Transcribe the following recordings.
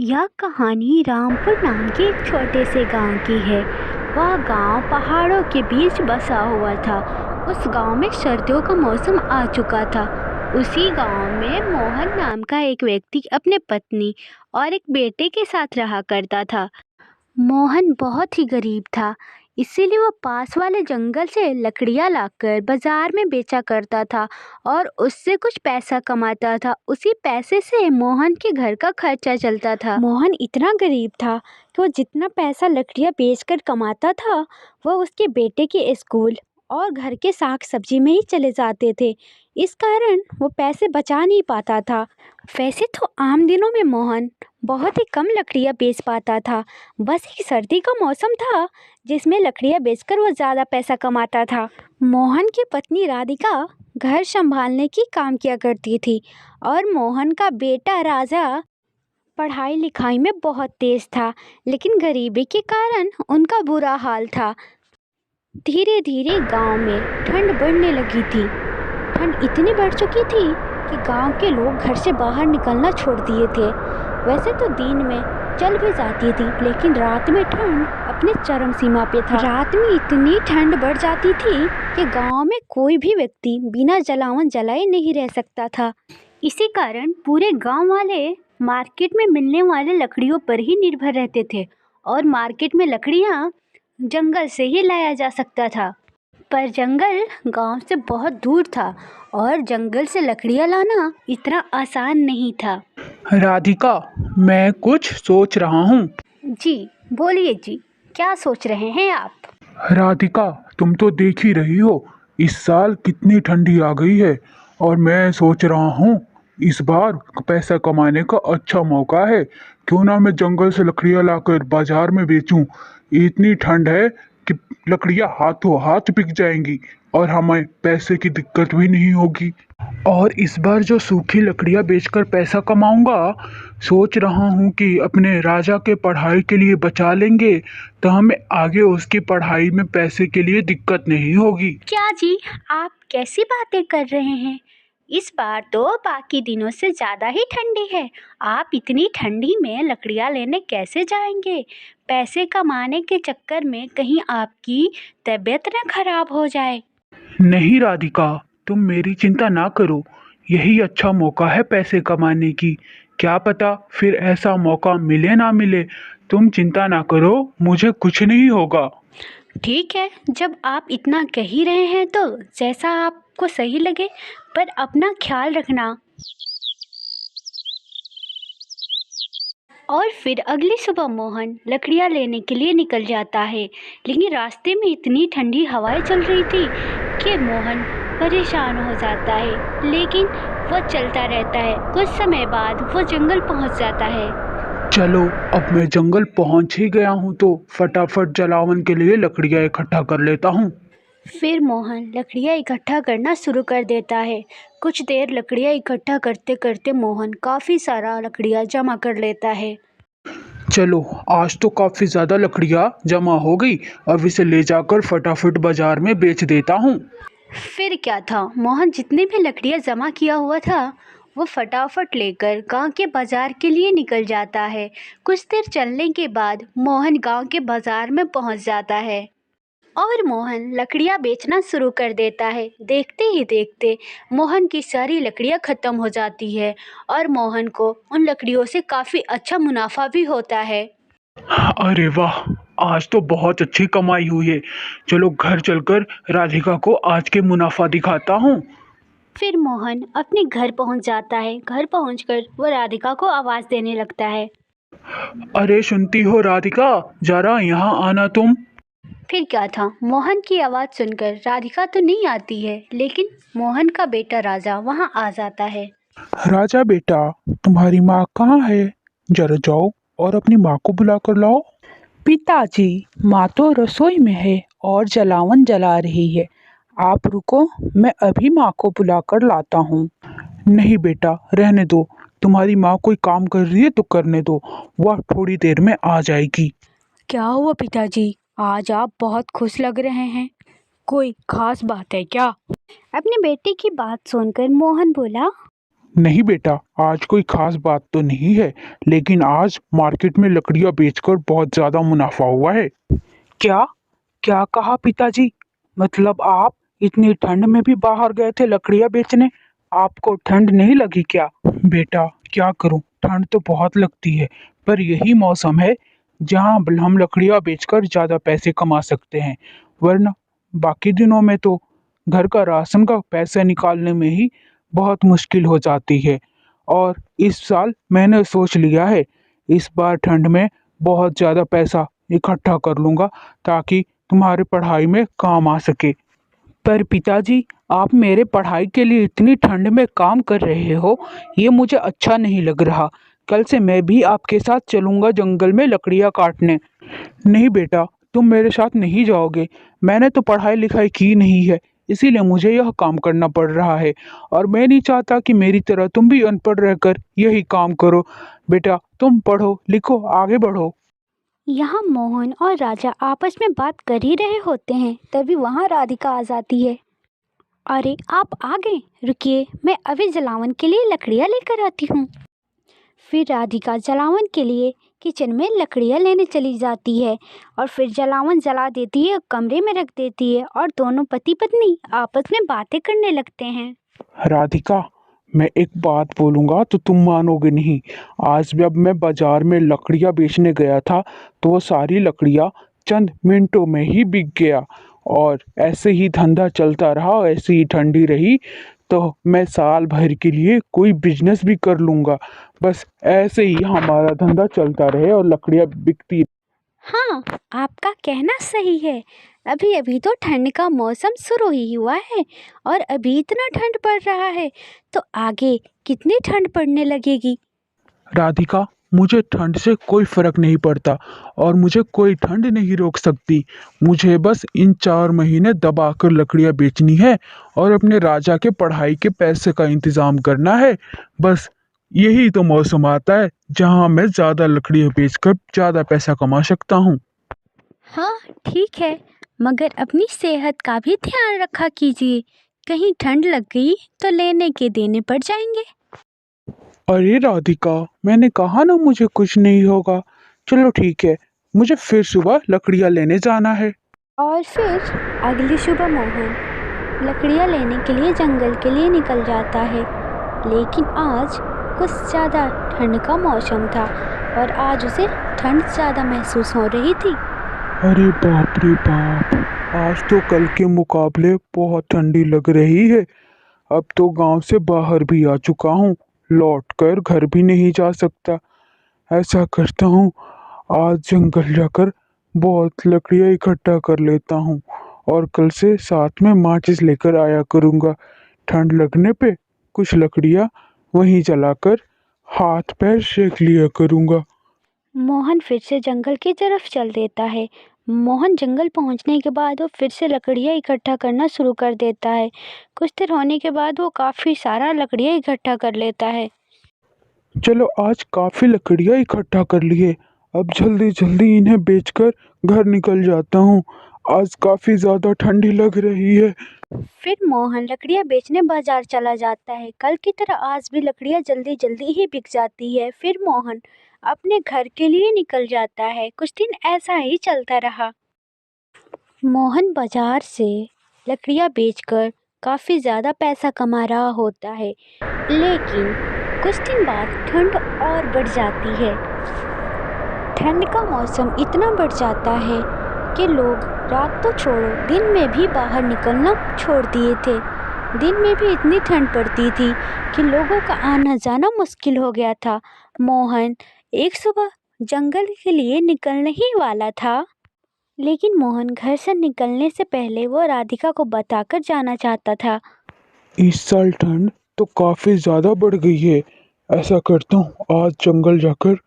यह कहानी रामपुर नाम के एक छोटे से गांव की है। वह गांव पहाड़ों के बीच बसा हुआ था। उस गांव में सर्दियों का मौसम आ चुका था। उसी गांव में मोहन नाम का एक व्यक्ति अपने पत्नी और एक बेटे के साथ रहा करता था। मोहन बहुत ही गरीब था, इसीलिए वो पास वाले जंगल से लकड़ियाँ लाकर बाजार में बेचा करता था और उससे कुछ पैसा कमाता था। उसी पैसे से मोहन के घर का खर्चा चलता था। मोहन इतना गरीब था कि वो जितना पैसा लकड़ियाँ बेचकर कमाता था वह उसके बेटे के स्कूल और घर के साग सब्जी में ही चले जाते थे। इस कारण वो पैसे बचा नहीं पाता था। वैसे तो आम दिनों में मोहन बहुत ही कम लकड़ियाँ बेच पाता था। बस एक सर्दी का मौसम था जिसमें लकड़ियाँ बेचकर वो ज़्यादा पैसा कमाता था। मोहन की पत्नी राधिका घर संभालने की काम किया करती थी और मोहन का बेटा राजा पढ़ाई लिखाई में बहुत तेज था, लेकिन गरीबी के कारण उनका बुरा हाल था। धीरे धीरे गांव में ठंड बढ़ने लगी थी। ठंड इतनी बढ़ चुकी थी कि गांव के लोग घर से बाहर निकलना छोड़ दिए थे। वैसे तो दिन में चल भी जाती थी, लेकिन रात में ठंड अपने चरम सीमा पे था। रात में इतनी ठंड बढ़ जाती थी कि गांव में कोई भी व्यक्ति बिना जलावन जलाए नहीं रह सकता था। इसी कारण पूरे गांव वाले मार्केट में मिलने वाले लकड़ियों पर ही निर्भर रहते थे और मार्केट में लकड़ियाँ जंगल से ही लाया जा सकता था। पर जंगल गांव से बहुत दूर था और जंगल से लकड़ियाँ लाना इतना आसान नहीं था। राधिका, मैं कुछ सोच रहा हूँ। जी बोलिए जी, क्या सोच रहे हैं आप? राधिका, तुम तो देख ही रही हो इस साल कितनी ठंडी आ गई है और मैं सोच रहा हूँ इस बार पैसा कमाने का अच्छा मौका है। क्यों ना मैं जंगल से लकड़ियाँ लाकर बाजार में बेचूं। इतनी ठंड है कि लकड़ियाँ हाथों हाथ बिक जाएंगी और हमें पैसे की दिक्कत भी नहीं होगी। और इस बार जो सूखी लकड़ियाँ बेचकर पैसा कमाऊंगा, सोच रहा हूँ कि अपने राजा के पढ़ाई के लिए बचा लेंगे तो हमें आगे उसकी पढ़ाई में पैसे के लिए दिक्कत नहीं होगी। क्या जी, आप कैसी बातें कर रहे हैं? इस बार तो बाकी दिनों से ज़्यादा ही ठंडी है। आप इतनी ठंडी में लकड़ियाँ लेने कैसे जाएंगे? पैसे कमाने के चक्कर में कहीं आपकी तबीयत न खराब हो जाए। नहीं राधिका, तुम मेरी चिंता ना करो। यही अच्छा मौका है पैसे कमाने की। क्या पता फिर ऐसा मौका मिले ना मिले। तुम चिंता ना करो, मुझे कुछ नहीं होगा। ठीक है, जब आप इतना कह ही रहे हैं तो जैसा आपको सही लगे, पर अपना ख्याल रखना। और फिर अगली सुबह मोहन लकड़ियाँ लेने के लिए निकल जाता है, लेकिन रास्ते में इतनी ठंडी हवाएं चल रही थी कि मोहन परेशान हो जाता है। लेकिन वह चलता रहता है। कुछ समय बाद वो जंगल पहुंच जाता है। चलो, अब मैं जंगल पहुंच ही गया हूँ तो फटाफट जलावन के लिए लकड़ियाँ इकट्ठा कर लेता हूँ। फिर मोहन लकड़ियाँ इकट्ठा करना शुरू कर देता है। कुछ देर लकड़ियाँ इकट्ठा करते करते मोहन काफ़ी सारा लकड़ियाँ जमा कर लेता है। चलो, आज तो काफी ज्यादा लकड़ियाँ जमा हो गई। अब इसे ले जाकर फटाफट बाजार में बेच देता हूँ। फिर क्या था, मोहन जितनी भी लकड़ियाँ जमा किया हुआ था वो फटाफट लेकर गांव के बाजार के लिए निकल जाता है। कुछ देर चलने के बाद मोहन गांव के बाजार में पहुंच जाता है और मोहन लकड़ियाँ बेचना शुरू कर देता है। देखते ही देखते मोहन की सारी लकड़ियाँ ख़त्म हो जाती है और मोहन को उन लकड़ियों से काफ़ी अच्छा मुनाफा भी होता है। अरे वाह, आज तो बहुत अच्छी कमाई हुई है। चलो घर चलकर राधिका को आज के मुनाफा दिखाता हूँ। फिर मोहन अपने घर पहुंच जाता है। घर पहुंचकर वो राधिका को आवाज़ देने लगता है। अरे सुनती हो राधिका, जरा यहाँ आना तुम। फिर क्या था, मोहन की आवाज़ सुनकर राधिका तो नहीं आती है, लेकिन मोहन का बेटा राजा वहाँ आ जाता है। राजा बेटा, तुम्हारी माँ कहाँ है? जरा जाओ और अपनी माँ को बुला कर लाओ। पिताजी, माँ तो रसोई में है और जलावन जला रही है। आप रुको, मैं अभी माँ को बुला कर लाता हूँ। नहीं बेटा, रहने दो। तुम्हारी माँ कोई काम कर रही है तो करने दो, वह थोड़ी देर में आ जाएगी। क्या हुआ पिताजी, आज आप बहुत खुश लग रहे हैं, कोई खास बात है क्या? अपने बेटे की बात सुनकर मोहन बोला, नहीं बेटा, आज कोई खास बात तो नहीं है, लेकिन आज मार्केट में लकड़ियां बेचकर बहुत ज्यादा मुनाफा हुआ है। क्या क्या कहा पिताजी? मतलब आप इतनी ठंड में भी बाहर गए थे लकड़ियां बेचने? आपको ठंड नहीं लगी क्या? बेटा, क्या करूं, ठंड तो बहुत लगती है, पर यही मौसम है जहां हम लकड़ियां बेचकर ज्यादा पैसे कमा सकते हैं। वरना बाकी दिनों में तो घर का राशन का पैसे निकालने में ही बहुत मुश्किल हो जाती है। और इस साल मैंने सोच लिया है, इस बार ठंड में बहुत ज़्यादा पैसा इकट्ठा कर लूँगा ताकि तुम्हारी पढ़ाई में काम आ सके। पर पिताजी, आप मेरे पढ़ाई के लिए इतनी ठंड में काम कर रहे हो, ये मुझे अच्छा नहीं लग रहा। कल से मैं भी आपके साथ चलूँगा जंगल में लकड़ियाँ काटने। नहीं बेटा, तुम मेरे साथ नहीं जाओगे। मैंने तो पढ़ाई लिखाई की नहीं है, इसीलिए मुझे यह काम करना पड़ रहा है। और मैं नहीं चाहता कि मेरी तरह तुम भी अनपढ़ रहकर यही काम करो। बेटा, तुम पढ़ो लिखो, आगे बढ़ो। यहाँ मोहन और राजा आपस में बात कर ही रहे होते हैं, तभी वहाँ राधिका आ जाती है। अरे आप आ गए, रुकिए, मैं अभी जलावन के लिए लकड़ियाँ लेकर आती हूँ। फिर राधिका जलावन के लिए किचन में लकड़ियाँ लेने चली जाती है और फिर जलावन जला देती है, कमरे में रख देती है और दोनों पति पत्नी आपस में बातें करने लगते हैं। राधिका, मैं एक बात बोलूंगा तो तुम मानोगे नहीं। आज जब मैं बाजार में लकड़ियां बेचने गया था, तो वो सारी लकड़ियां चंद मिनटों में ही बिक गया। और ऐसे ही धंधा चलता रहा, ऐसे ही ठंडी रही, तो मैं साल भर के लिए कोई बिजनेस भी कर लूंगा। बस ऐसे ही हमारा धंधा चलता रहे और लकड़ियां बिकती। हाँ, आपका कहना सही है। अभी अभी तो ठंड का मौसम शुरू ही हुआ है और अभी इतना ठंड पड़ रहा है, तो आगे कितनी ठंड पड़ने लगेगी। राधिका, मुझे ठंड से कोई फर्क नहीं पड़ता और मुझे कोई ठंड नहीं रोक सकती। मुझे बस इन 4 महीने दबाकर लकड़ियां बेचनी है और अपने राजा के पढ़ाई के पैसे का इंतजाम करना है। बस यही तो मौसम आता है जहां मैं ज्यादा लकड़ियां बेचकर ज्यादा पैसा कमा सकता हूँ। हाँ ठीक है, मगर अपनी सेहत का भी ध्यान रखा कीजिए। कहीं ठंड लग गई तो लेने के देने पड़ जाएंगे। अरे राधिका, मैंने कहा ना मुझे कुछ नहीं होगा। चलो ठीक है, मुझे फिर सुबह लकड़ियां लेने जाना है। और फिर अगली सुबह मोहन लकड़ियाँ लेने के लिए जंगल के लिए निकल जाता है। लेकिन आज कुछ ज़्यादा ठंड का मौसम था और आज उसे ठंड ज़्यादा महसूस हो रही थी। अरे बाप रे बाप, आज तो कल के मुकाबले बहुत ठंडी लग रही है। अब तो गांव से बाहर भी आ चुका हूँ, लौट कर घर भी नहीं जा सकता। ऐसा करता हूँ, आज जंगल जाकर बहुत लकड़ियाँ इकट्ठा कर लेता हूँ और कल से साथ में माचिस लेकर आया करूँगा। ठंड लगने पे कुछ लकड़ियाँ वहीं जलाकर हाथ पैर सेक लिया करूँगा। मोहन फिर से जंगल की तरफ चल देता है। मोहन जंगल पहुंचने के बाद वो फिर से लकड़ियाँ इकट्ठा करना शुरू कर देता है। कुछ देर होने के बाद वो काफ़ी सारा लकड़ियाँ इकट्ठा कर लेता है। चलो, आज काफी लकड़ियाँ इकट्ठा कर लिए। अब जल्दी जल्दी इन्हें बेचकर घर निकल जाता हूँ। आज काफी ज्यादा ठंडी लग रही है। फिर मोहन लकड़ियाँ बेचने बाजार चला जाता है। कल की तरह आज भी लकड़ियाँ जल्दी जल्दी ही बिक जाती है। फिर मोहन अपने घर के लिए निकल जाता है। कुछ दिन ऐसा ही चलता रहा। मोहन बाजार से लकड़ियाँ बेचकर काफ़ी ज़्यादा पैसा कमा रहा होता है। लेकिन कुछ दिन बाद ठंड और बढ़ जाती है। ठंड का मौसम इतना बढ़ जाता है कि लोग रात तो छोड़ो, दिन में भी बाहर निकलना छोड़ दिए थे। दिन में भी इतनी ठंड पड़ती थी कि लोगों का आना जाना मुश्किल हो गया था। मोहन एक सुबह जंगल के लिए निकलने ही वाला था, लेकिन मोहन घर से निकलने से पहले वो राधिका को बताकर जाना चाहता था। इस साल ठंड तो काफी ज्यादा बढ़ गई है। ऐसा करता हूँ, आज जंगल जाकर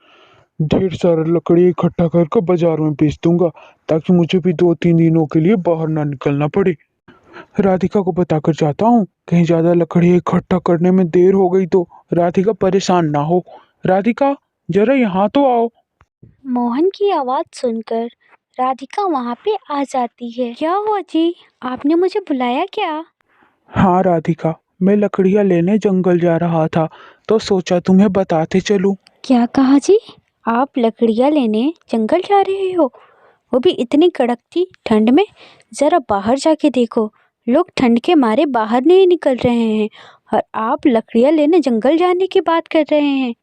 ढेर सारा लकड़ी इकट्ठा करके बाजार में बेच दूंगा, ताकि मुझे भी 2-3 दिनों के लिए बाहर ना निकलना पड़े। राधिका को बताकर जाता हूँ, कहीं ज्यादा लकड़ी इकट्ठा करने में देर हो गई तो राधिका परेशान ना हो। राधिका, जरा यहाँ तो आओ। मोहन की आवाज़ सुनकर राधिका वहाँ पे आ जाती है। क्या हुआ जी, आपने मुझे बुलाया क्या? हाँ राधिका, मैं लकड़ियाँ लेने जंगल जा रहा था तो सोचा तुम्हें बताते चलूं। क्या कहा जी? आप लकड़ियाँ लेने जंगल जा रहे हो? वो भी इतनी कड़कती ठंड में? ज़रा बाहर जाके देखो, लोग ठंड के मारे बाहर नहीं निकल रहे हैं और आप लकड़ियाँ लेने जंगल जाने की बात कर रहे हैं।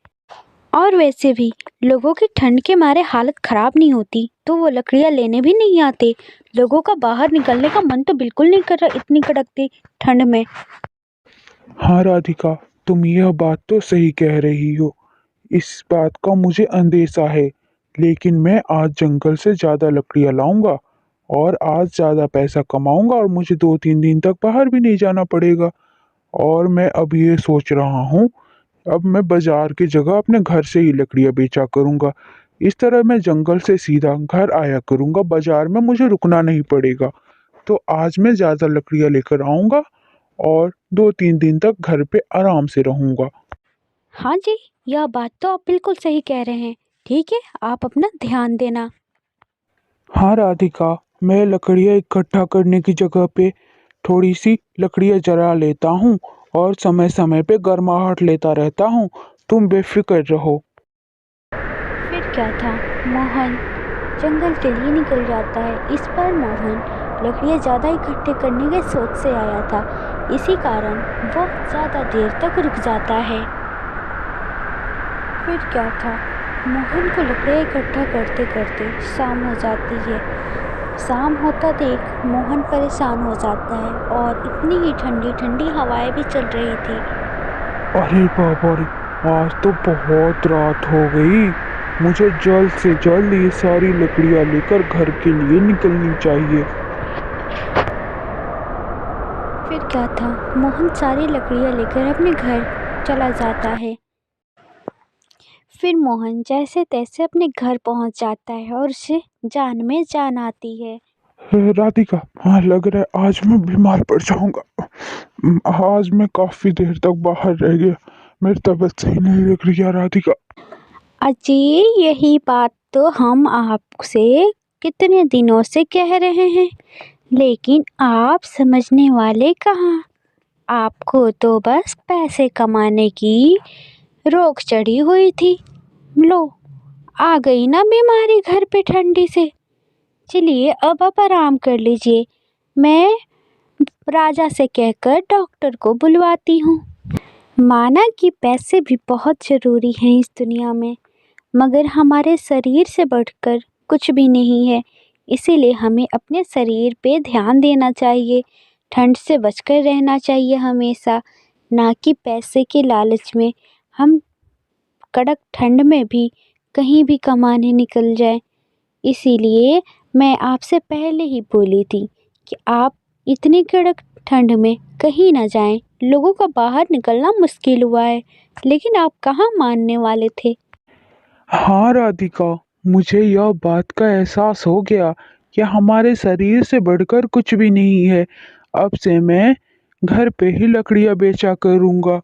और वैसे भी लोगों की ठंड के मारे हालत ख़राब नहीं होती तो वो लकड़ियाँ लेने भी नहीं आते। लोगों का बाहर निकलने का मन तो बिल्कुल नहीं कर रहा इतनी कड़कती ठंड में। हाँ राधिका, तुम यह बात तो सही कह रही हो। इस बात का मुझे अंदेशा है, लेकिन मैं आज जंगल से ज्यादा लकड़ियाँ लाऊंगा और आज ज्यादा पैसा कमाऊंगा और मुझे 2-3 दिन तक बाहर भी नहीं जाना पड़ेगा। और मैं अब ये सोच रहा हूँ, अब मैं बाजार की जगह अपने घर से ही लकड़ियाँ बेचा करूंगा। इस तरह मैं जंगल से सीधा घर आया करूंगा, बाजार में मुझे रुकना नहीं पड़ेगा। तो आज मैं ज्यादा लकड़ियाँ लेकर आऊंगा और 2-3 दिन तक घर पे आराम से रहूंगा। हाँ जी, यह बात तो आप बिल्कुल सही कह रहे हैं। ठीक है, आप अपना ध्यान देना। हाँ राधिका, मैं लकड़ियाँ इकट्ठा करने की जगह पे थोड़ी सी लकड़ियाँ जला लेता हूँ और समय समय पे गर्माहट लेता रहता हूँ। तुम बेफिक्र रहो। फिर क्या था, मोहन जंगल के लिए निकल जाता है। इस पर मोहन लकड़ियाँ ज़्यादा इकट्ठे करने के सोच से आया था, इसी कारण वो ज़्यादा देर तक रुक जाता है। फिर क्या था, मोहन को लकड़ियाँ इकट्ठा करते करते शाम हो जाती है। शाम होता देख मोहन परेशान हो जाता है और इतनी ही ठंडी ठंडी हवाएं भी चल रही थी। अरे बाबा रे, आज तो बहुत रात हो गई। मुझे जल्द से जल्द ये सारी लकड़ियाँ लेकर घर के लिए निकलनी चाहिए। फिर क्या था, मोहन सारी लकड़ियाँ लेकर अपने घर चला जाता है। फिर मोहन जैसे तैसे अपने घर पहुंच जाता है और उसे जान में जान आती है। राधिका, हाँ लग रहा है आज मैं बीमार पड़ जाऊंगा। आज मैं काफी देर तक बाहर रह गया, मेरी तबीयत सही नहीं लग रही है राधिका। अजी, यही बात तो हम आपसे कितने दिनों से कह रहे हैं, लेकिन आप समझने वाले कहाँ। आपको तो बस पैसे कमाने की रोक चढ़ी हुई थी। लो, आ गई ना बीमारी घर पे ठंडी से। चलिए अब आप आराम कर लीजिए, मैं राजा से कहकर डॉक्टर को बुलवाती हूँ। माना कि पैसे भी बहुत ज़रूरी हैं इस दुनिया में, मगर हमारे शरीर से बढ़कर कुछ भी नहीं है। इसीलिए हमें अपने शरीर पे ध्यान देना चाहिए, ठंड से बचकर रहना चाहिए हमेशा, ना कि पैसे के लालच में हम कड़क ठंड में भी कहीं भी कमाने निकल जाए। इसीलिए मैं आपसे पहले ही बोली थी कि आप इतनी कड़क ठंड में कहीं ना जाएं। लोगों का बाहर निकलना मुश्किल हुआ है, लेकिन आप कहाँ मानने वाले थे। हाँ राधिका, मुझे यह बात का एहसास हो गया कि हमारे शरीर से बढ़कर कुछ भी नहीं है। अब से मैं घर पे ही लकड़ियाँ बेचा करूँगा।